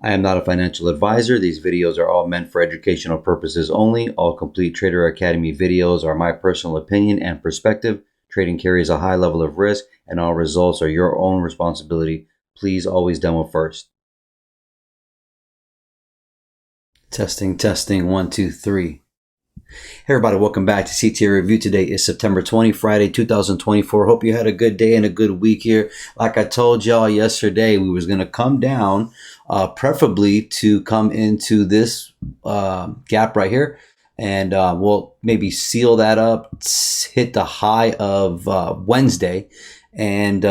I am not a financial advisor. These videos are all meant for educational purposes only. All Complete Trader Academy videos are my personal opinion and perspective. Trading carries a high level of risk, and all results are your own responsibility. Please always demo first. Testing, testing, 1, 2, 3. Hey everybody, welcome back to CTA Review. Today is September 20, Friday, 2024. Hope you had a good day and a good week here. Like I told y'all yesterday, we was going to come down, preferably to come into this gap right here. And we'll maybe seal that up, hit the high of Wednesday. And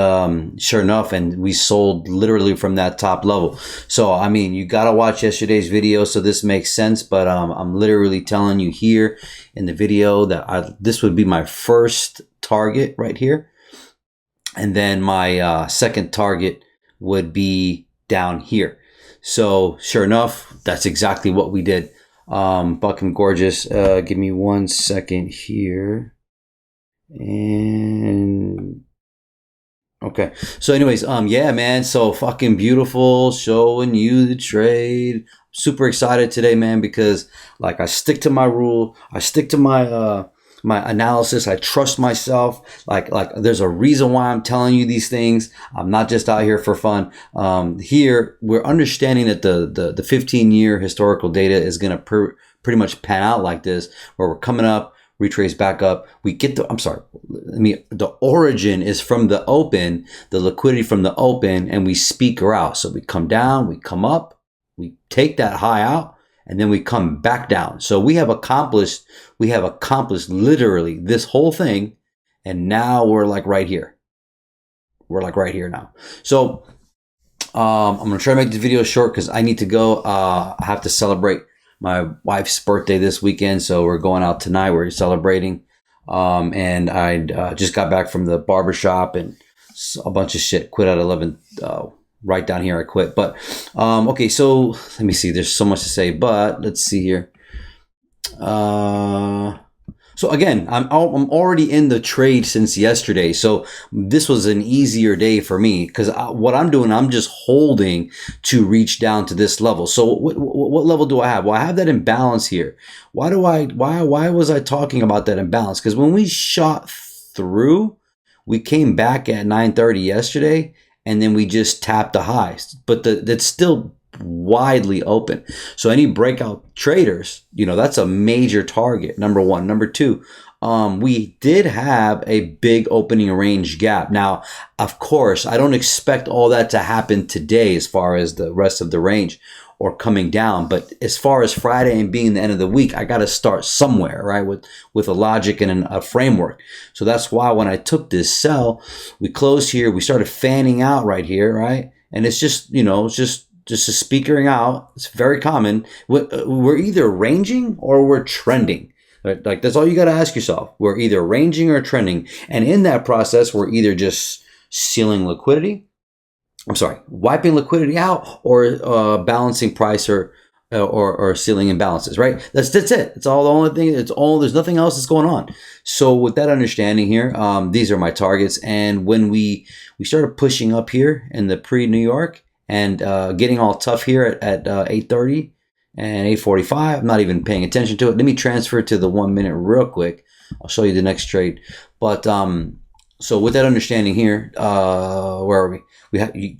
sure enough, and we sold literally from that top level. So I mean, you got to watch yesterday's video so this makes sense, but I'm literally telling you here in the video that this would be my first target right here, and then my second target would be down here. So sure enough, that's exactly what we did. Bucking gorgeous. Give me 1 second here. And okay. So anyways, yeah, man. So fucking beautiful, showing you the trade. Super excited today, man, because like I stick to my rule. I stick to my my analysis. I trust myself. Like there's a reason why I'm telling you these things. I'm not just out here for fun. Here we're understanding that the 15-year historical data is going to pretty much pan out like this, where we're coming up, retrace back up. We get the origin is from the open, the liquidity from the open, and we speaker out. So we come down, we come up, we take that high out, and then we come back down. So we have accomplished literally this whole thing. And now we're like right here. We're like right here now. So I'm going to try to make this video short because I need to go. I have to celebrate my wife's birthday this weekend, so we're going out tonight. We're celebrating, and I just got back from the barbershop and a bunch of shit. Quit at 11. Right down here, I quit. But okay, so let me see. There's so much to say, but let's see here. So again, I'm already in the trade since yesterday. So this was an easier day for me because what I'm doing, I'm just holding to reach down to this level. So what level do I have? Well, I have that imbalance here. Why was I talking about that imbalance? Because when we shot through, we came back at 9:30 yesterday, and then we just tapped the highs. But that's still widely open. So any breakout traders, that's a major target. Number one. Number two, we did have a big opening range gap. Now, of course, I don't expect all that to happen today as far as the rest of the range or coming down. But as far as Friday and being the end of the week, I got to start somewhere, right? With a logic and a framework. So that's why when I took this sell, we closed here, we started fanning out right here, right? And it's just, just a speakering out. It's very common. We're either ranging or we're trending. Right? Like that's all you got to ask yourself. We're either ranging or trending. And in that process, we're either just sealing liquidity. Wiping liquidity out or balancing price or sealing imbalances, right? That's it. It's all the only thing. There's nothing else that's going on. So with that understanding here, these are my targets. And when we started pushing up here in the pre-New York, and getting all tough here at 8:30 and 8:45. I'm not even paying attention to it. Let me transfer to the 1 minute real quick. I'll show you the next trade. But so with that understanding here, where are we?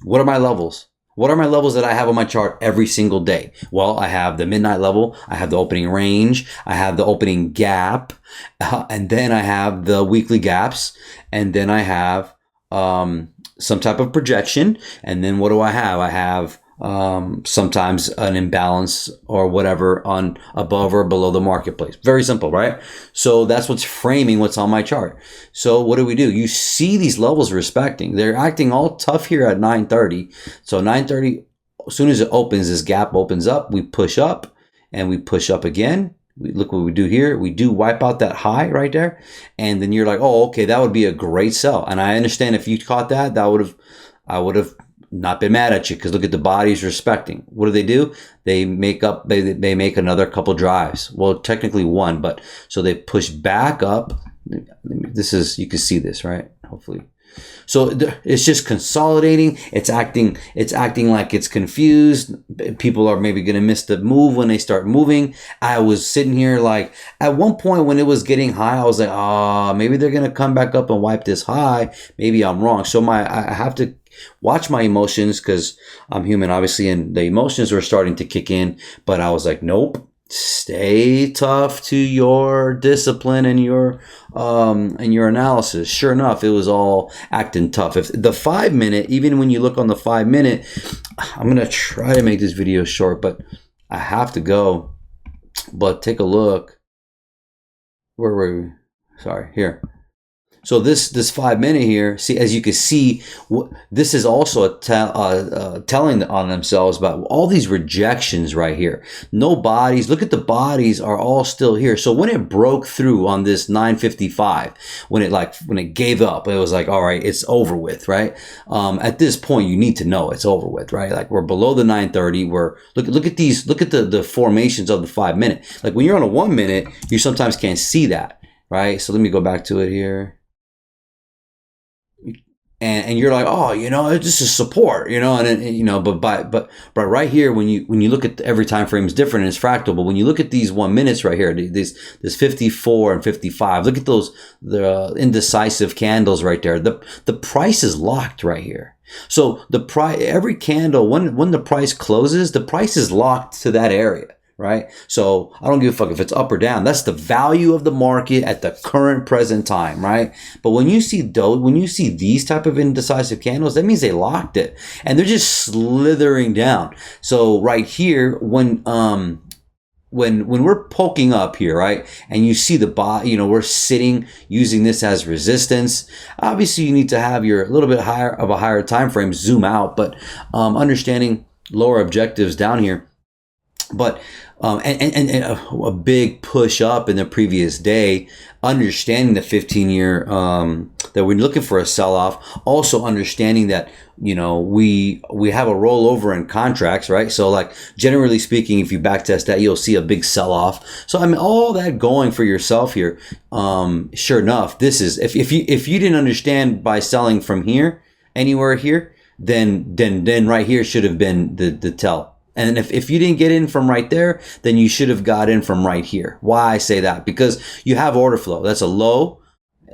What are my levels? What are my levels that I have on my chart every single day? Well, I have the midnight level. I have the opening range. I have the opening gap. And then I have the weekly gaps. And then I have some type of projection. And then what do I have? I have sometimes an imbalance or whatever on above or below the marketplace. Very simple, right? So that's what's framing what's on my chart. So what do? You see these levels respecting. They're acting all tough here at 9:30. So 9:30, as soon as it opens, this gap opens up, we push up and we push up again. Look what we do here. We do wipe out that high right there. And then you're like, oh, okay, that would be a great sell. And I understand if you caught that, I would have not been mad at you because look at the bodies respecting. What do? They make another couple drives. Well, technically one, but so they push back up. You can see this, right? Hopefully. So it's just consolidating. It's acting like it's confused. People are maybe going to miss the move when they start moving. I was sitting here like at one point when it was getting high, I was like, maybe they're going to come back up and wipe this high. Maybe I'm wrong. So I have to watch my emotions because I'm human, obviously, and the emotions were starting to kick in. But I was like, nope. Stay tough to your discipline and your analysis. Sure enough, it was all acting tough. If the 5 minute, even when you look on the 5 minute, I'm gonna try to make this video short, but I have to go. But take a look. Where were we? Sorry, here. So this 5 minute here, see, as you can see, this is also telling on themselves about all these rejections right here. No bodies. Look at the bodies are all still here. So when it broke through on this 955, when it gave up, it was like, all right, it's over with, right? At this point, you need to know it's over with, right? Like we're below the 930. Look at these. Look at the formations of the 5 minute. Like when you're on a 1 minute, you sometimes can't see that, right? So let me go back to it here. And you're like, oh, this is support, but right here, when you look at every time frame is different and it's fractal, but when you look at these 1 minutes right here, this 54 and 55, look at the indecisive candles right there. The price is locked right here. So every candle, when the price closes, the price is locked to that area. Right? So I don't give a fuck if it's up or down. That's the value of the market at the current present time, right? But when you see these type of indecisive candles, that means they locked it and they're just slithering down. So right here, when we're poking up here, right? And you see we're sitting using this as resistance. Obviously you need to have your little bit higher time frame zoom out, but understanding lower objectives down here. But and a big push up in the previous day, understanding the 15-year that we're looking for a sell-off. Also understanding that we have a rollover in contracts, right? So like generally speaking, if you backtest that, you'll see a big sell-off. So I mean, all that going for yourself here. Sure enough, this is if you didn't understand by selling from here anywhere here, then right here should have been the tell. And if you didn't get in from right there, then you should have got in from right here. Why I say that? Because you have order flow. That's a low.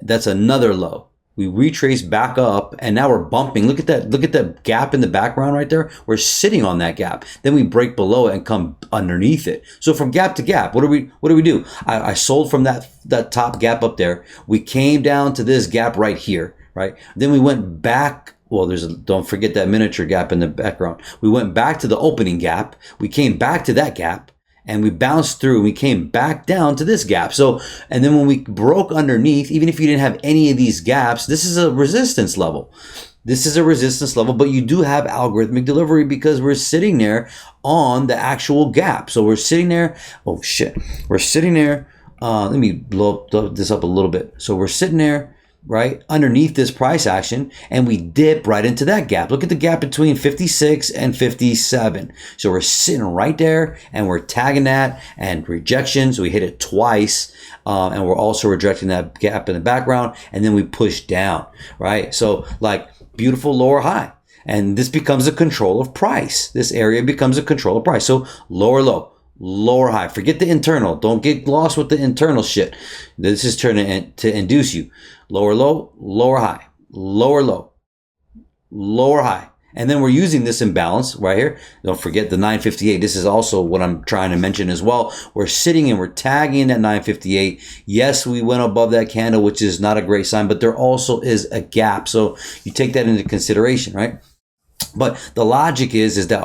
That's another low. We retrace back up and now we're bumping. Look at that. Look at that gap in the background right there. We're sitting on that gap. Then we break below it and come underneath it. So from gap to gap, what do we do? I sold from that top gap up there. We came down to this gap right here, right? Then we went back. Well, don't forget that miniature gap in the background. We went back to the opening gap. We came back to that gap and we bounced through and we came back down to this gap. So, and then when we broke underneath, even if you didn't have any of these gaps, this is a resistance level. This is a resistance level, but you do have algorithmic delivery because we're sitting there on the actual gap. So we're sitting there. Oh shit. We're sitting there. Let me blow this up a little bit. So we're sitting there, right underneath this price action, and we dip right into that gap. Look at the gap between 56 and 57. So we're sitting right there and we're tagging that and rejection. So we hit it twice, and we're also rejecting that gap in the background, and then we push down, right? So like beautiful lower high, and this becomes a control of price. This area becomes a control of price. So lower low, lower high. Forget the internal. Don't get lost with the internal shit. This is turning to induce you. Lower low, lower high, lower low, lower high. And then we're using this imbalance right here. Don't forget the 958. This is also what I'm trying to mention as well. We're sitting and we're tagging at 958. Yes, we went above that candle, which is not a great sign, but there also is a gap. So you take that into consideration, right? But the logic is that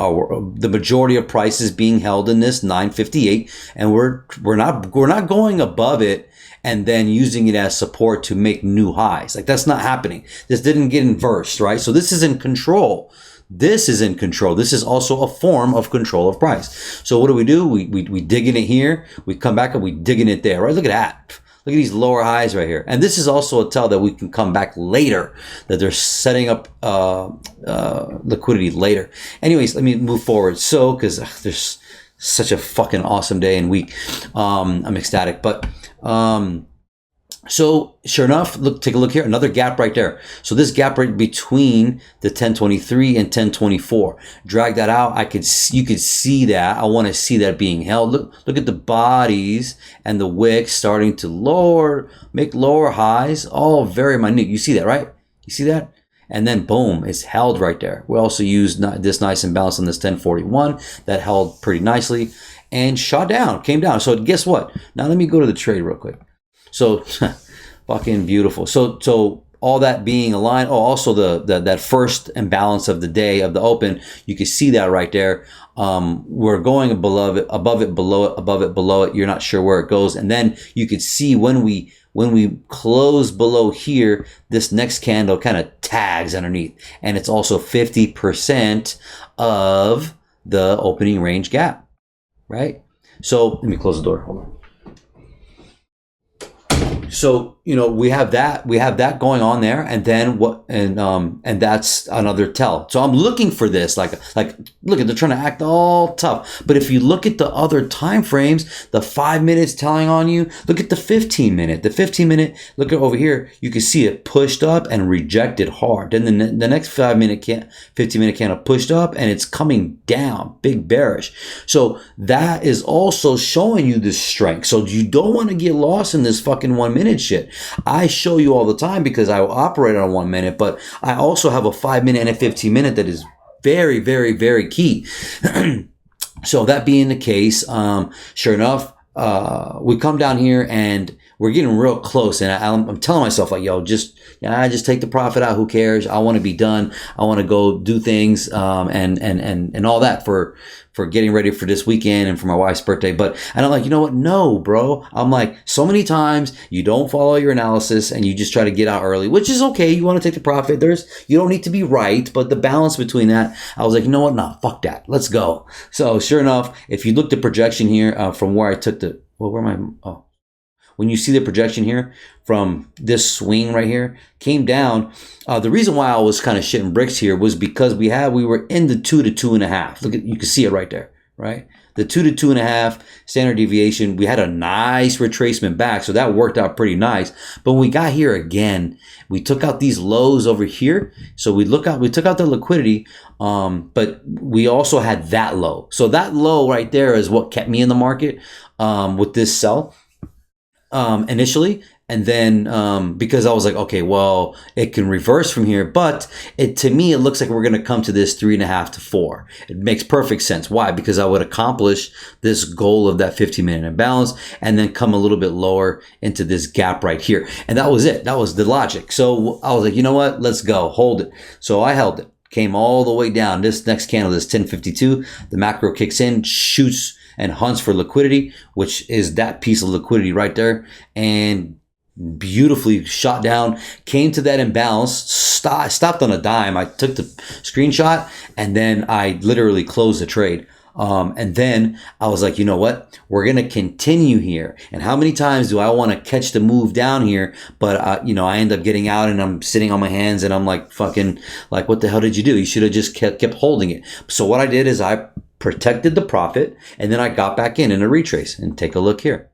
the majority of price is being held in this 958, and we're not going above it and then using it as support to make new highs. Like that's not happening. This didn't get inversed, right? So this is in control. This is in control. This is also a form of control of price. So what do? We dig in it here. We come back and we dig in it there, right? Look at that. Look at these lower highs right here. And this is also a tell that we can come back later, that they're setting up liquidity later. Anyways, let me move forward. So, because there's such a fucking awesome day and week. I'm ecstatic. But So sure enough, take a look here, another gap right there. So this gap right between the 1023 and 1024, drag that out. You could see that. I want to see that being held. Look at the bodies and the wicks starting to make lower highs, all very minute. You see that, right? You see that? And then boom, it's held right there. We also used this nice imbalance on this 1041 that held pretty nicely and shot down, came down. So guess what? Now let me go to the trade real quick. So fucking beautiful. So all that being aligned. Oh, also that first imbalance of the day of the open, you can see that right there. We're going above it, below it. You're not sure where it goes. And then you could see when we close below here, this next candle kind of tags underneath. And it's also 50% of the opening range gap, right? So let me close the door. Hold on. So, we have that going on there, and then and that's another tell. So I'm looking for this, like, look at, they're trying to act all tough. But if you look at the other time frames, the 5 minutes telling on you, look at the 15 minute, look at over here, you can see it pushed up and rejected hard. Then the next 15 minute candle pushed up and it's coming down, big bearish. So that is also showing you this strength. So you don't want to get lost in this fucking 1 minute shit. I show you all the time because I operate on 1 minute, but I also have a 5 minute and a 15 minute that is very, very, very key. So that being the case, sure enough, we come down here and we're getting real close, and I'm telling myself, like, yo, just take the profit out. Who cares? I want to be done. I want to go do things, and all that for getting ready for this weekend and for my wife's birthday. And I'm like, you know what? No, bro. I'm like, so many times you don't follow your analysis and you just try to get out early, which is okay. You want to take the profit. You don't need to be right, but the balance between that, I was like, you know what? Nah, fuck that. Let's go. So sure enough, if you look at the projection here, from where I took when you see the projection here from this swing right here, came down. The reason why I was kind of shitting bricks here was because we were in the 2 to 2.5. Look at, you can see it right there, right? The 2 to 2.5 standard deviation. We had a nice retracement back, so that worked out pretty nice. But when we got here again, we took out these lows over here. So we took out the liquidity, but we also had that low. So that low right there is what kept me in the market with this sell. Initially, and then because I was like, okay, well, it can reverse from here, but to me it looks like we're going to come to this 3.5 to 4. It makes perfect sense. Why? Because I would accomplish this goal of that 15-minute imbalance and then come a little bit lower into this gap right here, and that was it. That was the logic. So I was like, you know what? Let's go. Hold it. So I held it. Came all the way down. This next candle, this 1052, the macro kicks in, shoots and hunts for liquidity, which is that piece of liquidity right there, and beautifully shot down, came to that imbalance, stopped on a dime. I took the screenshot and then I literally closed the trade. And then I was like, you know what? We're going to continue here. And how many times do I want to catch the move down here? But, I end up getting out and I'm sitting on my hands and I'm like, fucking, like, what the hell did you do? You should have just kept holding it. So what I did is I protected the profit and then I got back in a retrace, and take a look here.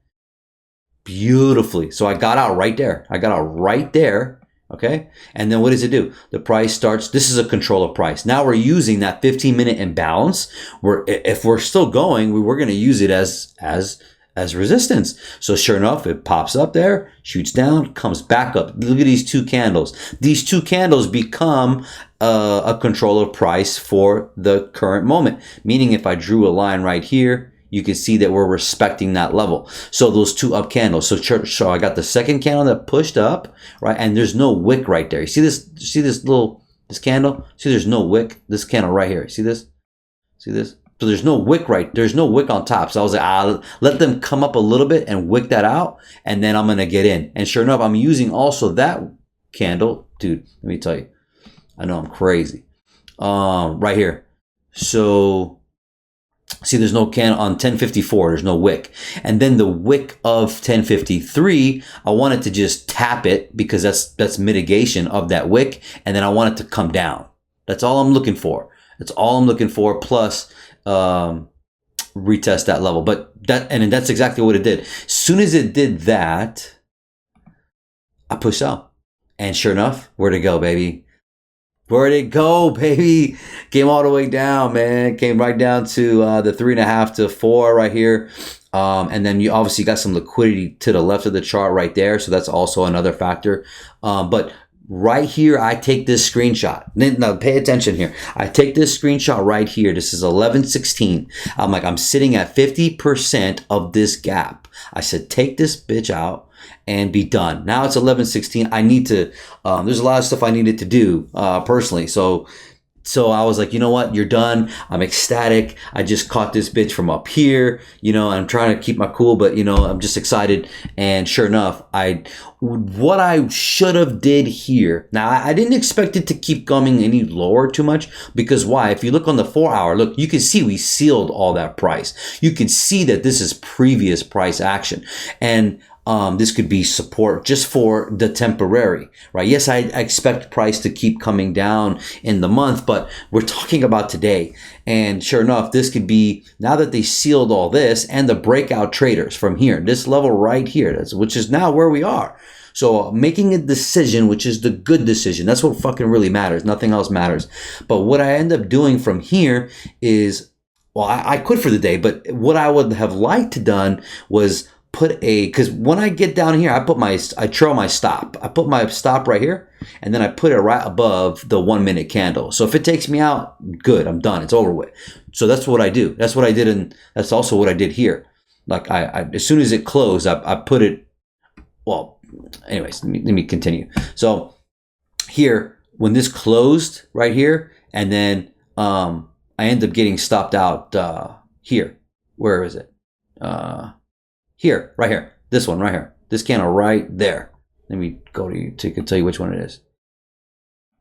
Beautifully. So I got out right there. Okay. And then what does it do? The price starts. This is a controller price. Now we're using that 15-minute imbalance. If we're still going, we're going to use it as resistance. So sure enough, it pops up there, shoots down, comes back up. Look at these two candles. These two candles become a controller price for the current moment. Meaning if I drew a line right here, you can see that we're respecting that level. So those two up candles. So I got the second candle that pushed up, right? And there's no wick right there. You see this? See this candle? See, there's no wick. This candle right here. See this? See this? So there's no wick there's no wick on top. So I was like, let them come up a little bit and wick that out, and then I'm going to get in. And sure enough, I'm using also that candle. Dude, let me tell you, I know I'm crazy. Right here. So see, there's no candle on 1054. There's no wick. And then the wick of 1053, I wanted to just tap it because that's mitigation of that wick. And then I want it to come down. That's all I'm looking for. Plus, retest that level. But that's exactly what it did. As soon as it did that, I push sell. And sure enough, where'd it go, baby? Where'd it go, baby? Came all the way down, man. Came right down to the 3.5 to 4 right here. And then you obviously got some liquidity to the left of the chart right there. So that's also another factor. But right here, I take this screenshot. Now, pay attention here. I take this screenshot right here. This is 11:16. I'm sitting at 50% of this gap. I said, take this bitch out and be done. Now it's 11:16. I need to, there's a lot of stuff I needed to do personally. So I was like, you know what? You're done. I'm ecstatic. I just caught this bitch from up here, and I'm trying to keep my cool, but I'm just excited. And sure enough, what I should have did here. Now, I didn't expect it to keep coming any lower too much, because why? If you look on the 4-hour, look, you can see we sealed all that price. You can see that this is previous price action. And this could be support just for the temporary, right? Yes, I expect price to keep coming down in the month, but we're talking about today. And sure enough, this could be, now that they sealed all this and the breakout traders from here, this level right here, which is now where we are. So making a decision, which is the good decision, that's what fucking really matters. Nothing else matters. But what I end up doing from here is, well, I quit for the day, but what I would have liked to done was because when I get down here, I trail my stop. I put my stop right here, and then I put it right above the 1 minute candle. So if it takes me out, good, I'm done. It's over with. So that's what I do. That's what I did, and that's also what I did here. Like I as soon as it closed, I put it. Well, anyways, let me continue. So here, when this closed right here, and then I end up getting stopped out here. Where is it? Here, right here, this one right here, this candle right there. Let me go to you to tell you which one it is.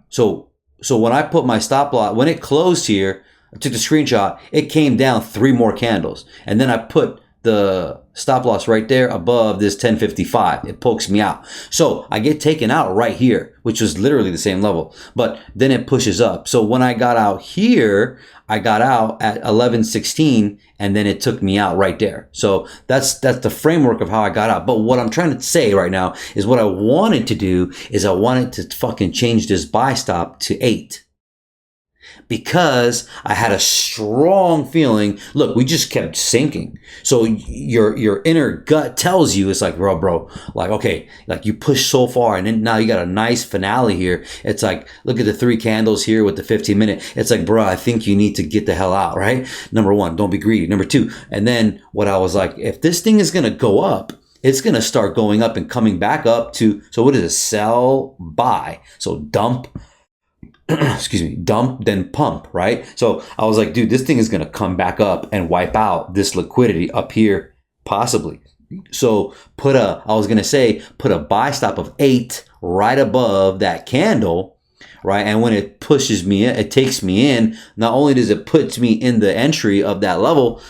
So when I put my stop loss, when it closed here, I took the screenshot, it came down 3 more candles. And then I put the stop loss right there above this 1055. It pokes me out. So I get taken out right here, which was literally the same level, but then it pushes up. So when I got out here, I got out at 11:16, and then it took me out right there. So that's the framework of how I got out. But what I'm trying to say right now is what I wanted to do is I wanted to fucking change this buy stop to 8. Because I had a strong feeling, look, we just kept sinking. So your inner gut tells you, it's like, bro, like, okay, like you pushed so far, and then now you got a nice finale here. It's like, look at the 3 candles here with the 15-minute. It's like, bro, I think you need to get the hell out, right? Number 1, don't be greedy. Number 2, and then what I was like, if this thing is going to go up, it's going to start going up and coming back up to, so what is it? Sell, buy. So dump, excuse me, dump, then pump, right? So I was like, dude, this thing is going to come back up and wipe out this liquidity up here, possibly. So put a buy stop of 8 right above that candle, right? And when it pushes me in, it takes me in. Not only does it put me in the entry of that level,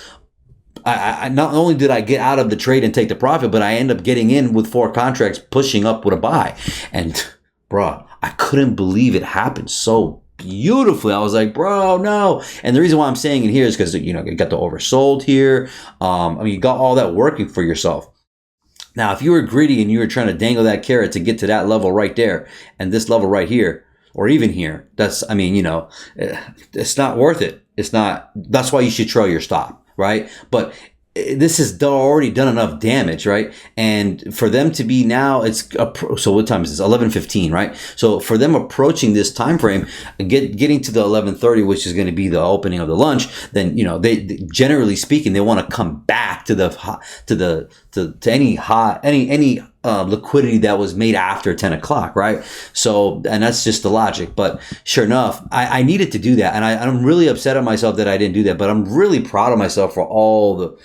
I not only did I get out of the trade and take the profit, but I end up getting in with 4 contracts pushing up with a buy. And bro, I couldn't believe it happened so beautifully. I was like, bro, no. And the reason why I'm saying it here is because, you got the oversold here. You got all that working for yourself. Now, if you were greedy and you were trying to dangle that carrot to get to that level right there and this level right here, or even here, it's not worth it. It's not, that's why you should trail your stop, right? But this has already done enough damage, right? And for them to be now, so what time is this? 11:15, right? So for them approaching this time frame, getting to the 11:30, which is going to be the opening of the lunch, then they generally speaking, they want to come back to any liquidity that was made after 10 o'clock, right? So, and that's just the logic. But sure enough, I needed to do that. And I'm really upset at myself that I didn't do that, but I'm really proud of myself for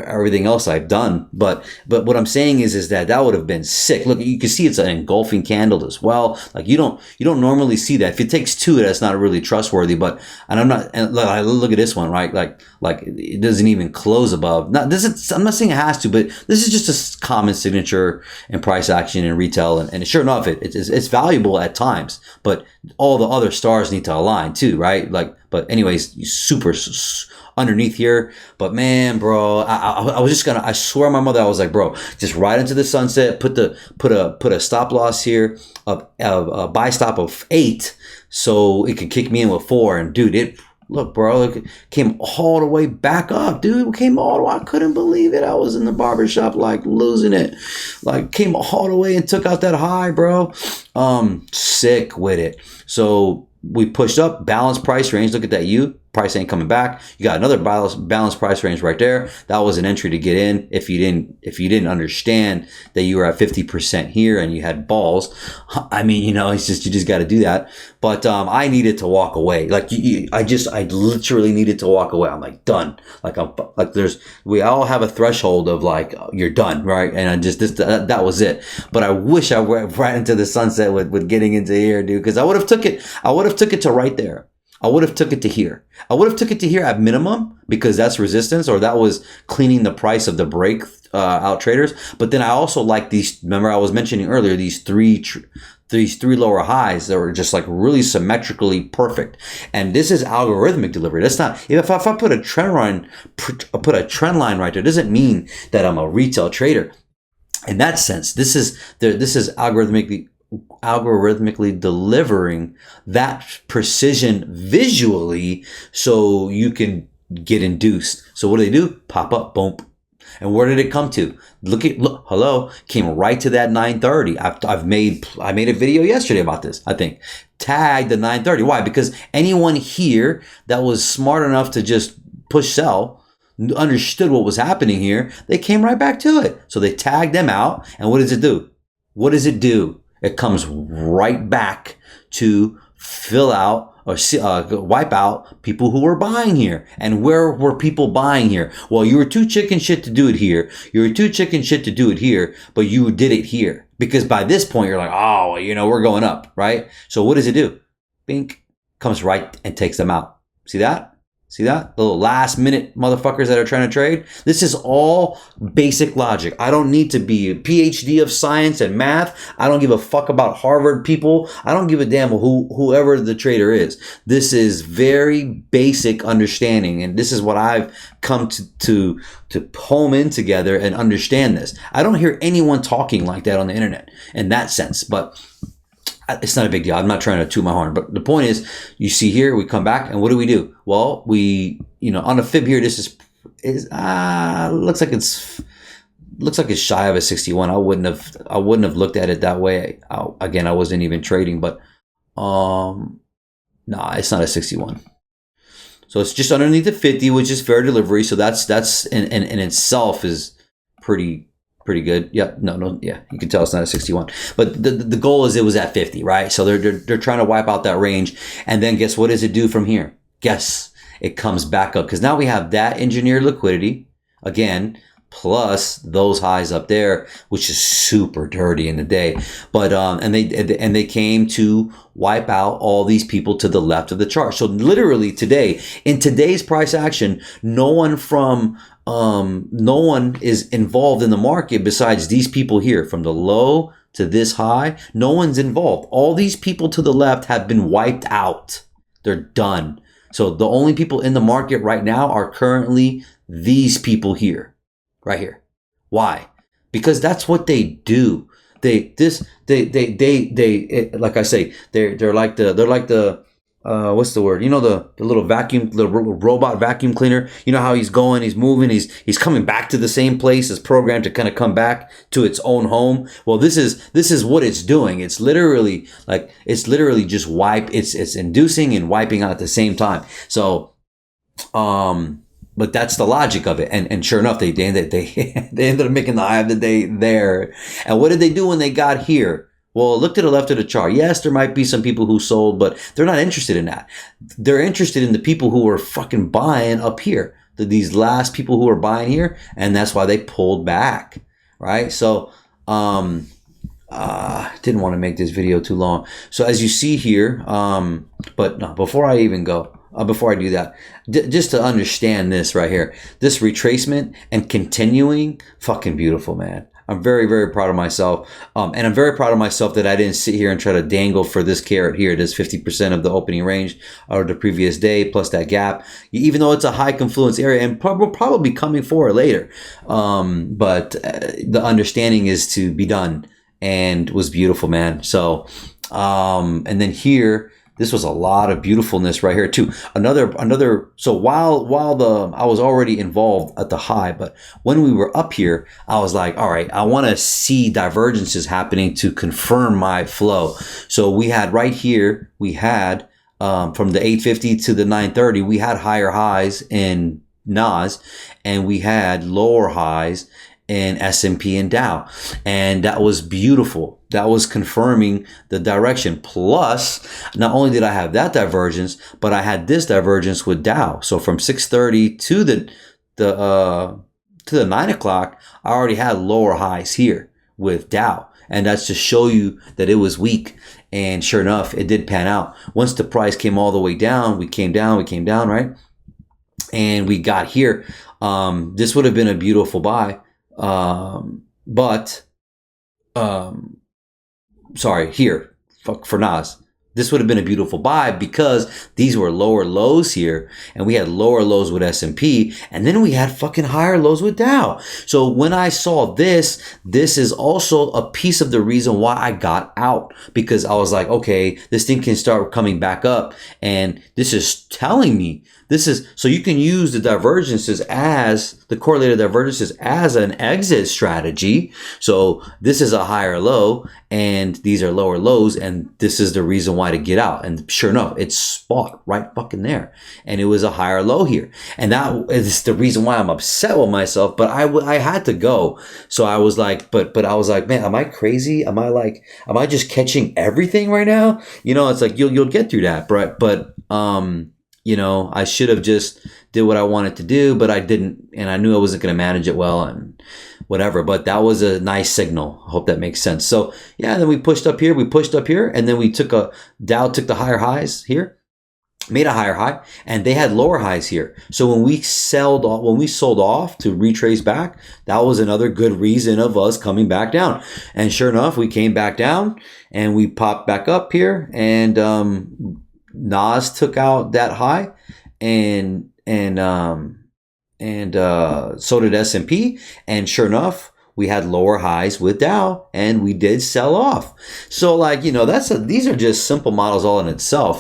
everything else I've done. But what I'm saying is that would have been sick. Look, you can see it's an engulfing candle as well. Like you don't normally see that. If it takes 2, that's not really trustworthy. But, and look at this one, right? Like it doesn't even close above. I'm not saying it has to, but this is just a common signature in price action in retail. And sure enough, it's valuable at times, but all the other stars need to align too, right? Like, but anyways, super underneath here. But man, bro, I was just gonna, I swear on my mother, I was like, bro, just right into the sunset, put a stop loss here of a buy stop of 8, so it could kick me in with 4. And dude, look, bro, it came all the way back up, dude. It came all the way. I couldn't believe it. I was in the barbershop, like, losing it. Like, came all the way and took out that high, bro. Sick with it. So we pushed up, balanced price range. Look at that U. Price ain't coming back. You got another balanced price range right there. That was an entry to get in if you didn't understand that you were at 50% here and you had balls. I mean, you know, it's just, you just got to do that. But I needed to walk away. Like I literally needed to walk away. I'm like, done. Like we all have a threshold of like, you're done, right? And I just that was it. But I wish I went right into the sunset with getting into here, dude, because I would have took it to right there. I would have took it to here. I would have took it to here at minimum because that's resistance, or that was cleaning the price of the break out traders. But then I also like these. Remember, I was mentioning earlier these three lower highs that were just like really symmetrically perfect. And this is algorithmic delivery. That's not, if I put a trend line, right there, doesn't mean that I'm a retail trader. In that sense, this is algorithmically delivering that precision visually so you can get induced. So what do they do? Pop up, boom. And where did it come to? Look, hello, came right to that 930. I made a video yesterday about this, I think. Tagged the 930. Why? Because anyone here that was smart enough to just push sell, understood what was happening here, they came right back to it. So they tagged them out. And what does it do? What does it do? It comes right back to fill out or wipe out people who were buying here. And where were people buying here? Well, you were too chicken shit to do it here. You were too chicken shit to do it here, but you did it here. Because by this point, you're like, oh, you know, we're going up, right? So what does it do? Bink, comes right and takes them out. See that? See that? Little last minute motherfuckers that are trying to trade. This is all basic logic. I don't need to be a PhD of science and math. I don't give a fuck about Harvard people. I don't give a damn whoever the trader is. This is very basic understanding. And this is what I've come to home in together and understand this. I don't hear anyone talking like that on the internet in that sense, but it's not a big deal. I'm not trying to toot my horn, but the point is, you see here, we come back and what do? Well, we, on the fib here, this looks like it's shy of a 61. I wouldn't have looked at it that way. Again, I wasn't even trading, but nah, it's not a 61. So it's just underneath the 50, which is fair delivery. So that's in itself is pretty good. Yeah, no, yeah, you can tell it's not a 61. But the goal is it was at 50, right? So they're trying to wipe out that range. And then guess what does it do from here? Guess it comes back up because now we have that engineered liquidity again, plus those highs up there, which is super dirty in the day. But and they came to wipe out all these people to the left of the chart. So literally today, in today's price action, no one is involved in the market besides these people here from the low to this high. No one's involved. All these people to the left have been wiped out. They're done. So the only people in the market right now are currently these people here, right here. Why? Because that's what they do. Like I say, they're like the what's the word? The little vacuum, the robot vacuum cleaner. You know how he's going, he's moving, he's coming back to the same place. It's programmed to kind of come back to its own home. Well, this is what it's doing. It's literally just it's inducing and wiping out at the same time. So, but that's the logic of it. And sure enough, they ended up making the high of the day there. And what did they do when they got here? Well, look to the left of the chart. Yes, there might be some people who sold, but they're not interested in that. They're interested in the people who are fucking buying up here. These last people who are buying here, and that's why they pulled back, right? So, didn't want to make this video too long. So as you see here, but no, before I even go, before I do that, just to understand this right here, this retracement and continuing, fucking beautiful, man. I'm very, very proud of myself. And I'm very proud of myself that I didn't sit here and try to dangle for this carrot here. It is 50% of the opening range of the previous day plus that gap, even though it's a high confluence area and probably coming forward later. But the understanding is to be done, and was beautiful, man. So, and then here, this was a lot of beautifulness right here too. Another. So while I was already involved at the high, but when we were up here, I was like, all right, I want to see divergences happening to confirm my flow. So we had right here, we had from the 850 to the 930, we had higher highs in NAS, and we had lower highs in S&P and Dow. And that was beautiful. That was confirming the direction. Plus, not only did I have that divergence, but I had this divergence with Dow. So from 630 to the 9 o'clock, I already had lower highs here with Dow. And that's to show you that it was weak. And sure enough, it did pan out. Once the price came all the way down, we came down, right? And we got here. This would have been a beautiful buy. Sorry, here for Nas. This would have been a beautiful buy because these were lower lows here, and we had lower lows with S&P, and then we had fucking higher lows with Dow. So when I saw this is also a piece of the reason why I got out, because I was like, okay, this thing can start coming back up, and this is telling me so you can use the divergences as the correlated divergences as an exit strategy. So this is a higher low, and these are lower lows, and this is the reason why to get out. And sure enough, it's spot right fucking there, and it was a higher low here, and that is the reason why I'm upset with myself. But I had to go. So I was like, but I was like, man, am I crazy? Am I just catching everything right now? It's like you'll get through that, but I should have just did what I wanted to do, but I didn't, and I knew I wasn't going to manage it well and whatever. But that was a nice signal. I hope that makes sense. So yeah, then we pushed up here, and then Dow took the higher highs here, made a higher high, and they had lower highs here. So when we sold off to retrace back, that was another good reason of us coming back down. And sure enough, we came back down and we popped back up here, and Nas took out that high, and so did S&P, and sure enough, we had lower highs with Dow, and we did sell off. So these are just simple models all in itself.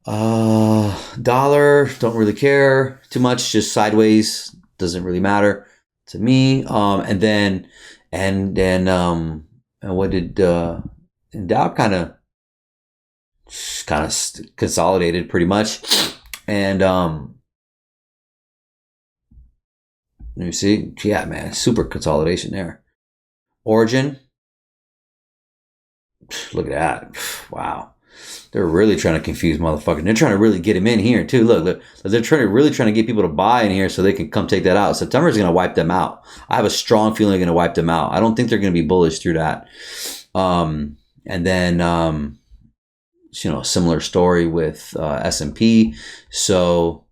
Dollar, don't really care too much, just sideways, doesn't really matter to me. And what did and Dow kind of consolidated pretty much, and let me see, yeah, man, super consolidation there. Origin, look at that, wow, they're really trying to confuse motherfuckers. They're trying to really get him in here too. Look, they're really trying to get people to buy in here so they can come take that out. September is going to wipe them out. I have a strong feeling they're going to wipe them out. I don't think they're going to be bullish through that. And then similar story with S&P. So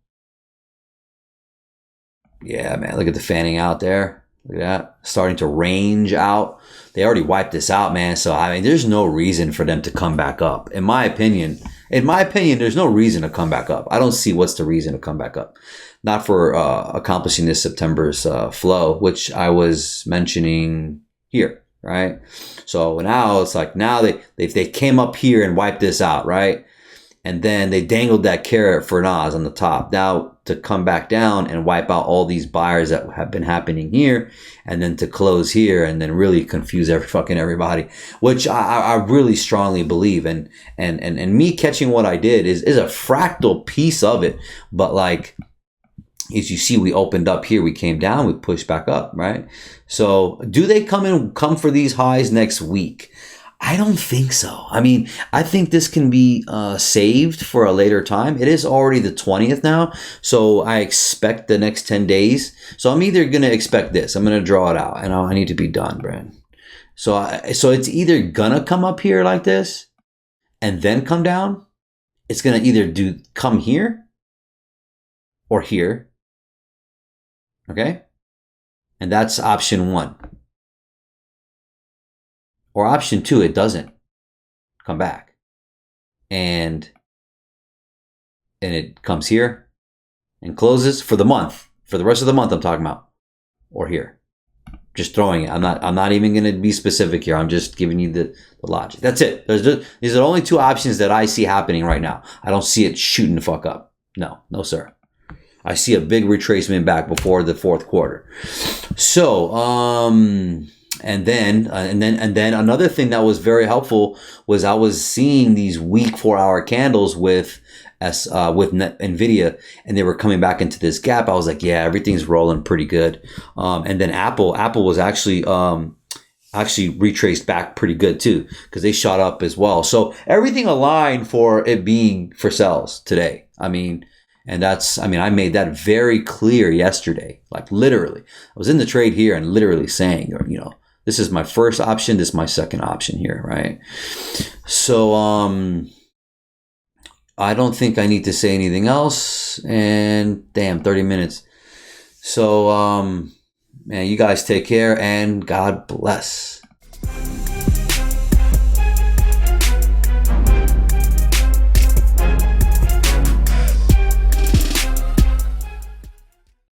yeah, man, look at the fanning out there. Look at that, starting to range out. They already wiped this out, man. So there's no reason for them to come back up. In my opinion, there's no reason to come back up. I don't see what's the reason to come back up. Not for accomplishing this September's flow, which I was mentioning here. Right. So now it's like, now they came up here and wiped this out. Right. And then they dangled that carrot for Nas on the top. Now to come back down and wipe out all these buyers that have been happening here, and then to close here and then really confuse everybody, which I really strongly believe. And me catching what I did is a fractal piece of it. But as you see, we opened up here, we came down, we pushed back up, right? So do they come for these highs next week? I don't think so. I think this can be saved for a later time. It is already the 20th now, so I expect the next 10 days. So I'm either going to expect this. I'm going to draw it out, and I need to be done, Brand. So it's either going to come up here like this and then come down. It's going to either come here or here. Okay? And that's option 1. Or option 2, it doesn't come back. And it comes here and closes for the month. For the rest of the month I'm talking about. Or here. Just throwing it. I'm not even going to be specific here. I'm just giving you the logic. That's it. These are the only 2 options that I see happening right now. I don't see it shooting the fuck up. No sir. I see a big retracement back before the 4th quarter. So, and then another thing that was very helpful was I was seeing these weak 4-hour candles with Nvidia, and they were coming back into this gap. I was like, yeah, everything's rolling pretty good. And then Apple was actually retraced back pretty good too, because they shot up as well. So everything aligned for it being for sales today. I made that very clear yesterday. Like literally, I was in the trade here and literally saying, this is my first option. This is my second option here, right? So, I don't think I need to say anything else. And damn, 30 minutes. So, man, you guys take care and God bless.